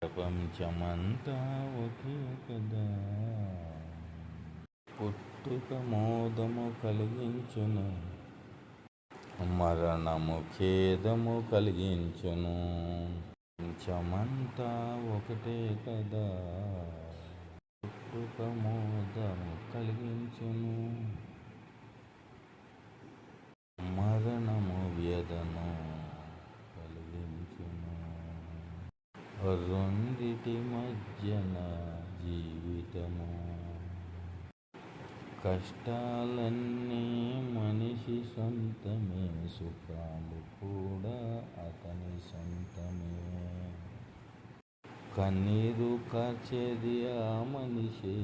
ప్రపంచమంతా ఒకే కదా, పుట్టుక మోదము కలిగించును, మరణము ఖేదము కలిగించును. ప్రపంచమంతా ఒకటే కదా, పుట్టుక మోదము కలిగించును, మరణము వ్యధను కలిగించును. రెండిటి మధ్యన జీవితము, కష్టాలన్నీ మనిషి సొంతమే, సుఖాలు కూడా అతని సొంతమే. కన్నీరు కార్చేది ఆ మనిషే,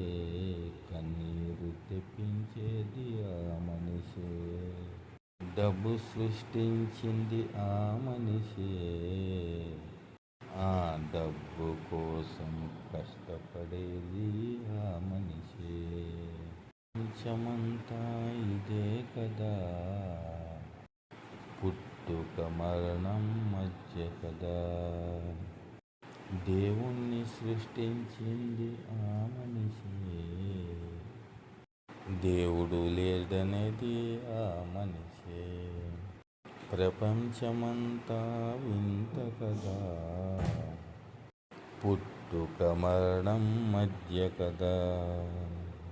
కన్నీరు తెప్పించేది ఆ మనిషే. డబ్బు సృష్టించింది ఆ మనిషే, ఆ డబ్బు కోసం కష్టపడేది ఆ మనిషే. ప్రపంచమంతా ఇదే కదా, పుట్టుక మరణం మధ్య కదా. దేవుణ్ణి సృష్టించింది ఆ మనిషే, దేవుడు లేడనేది ఆ మనిషే. ప్రపంచమంతా వింత కదా, పుట్టుక మరణం మధ్య కదా.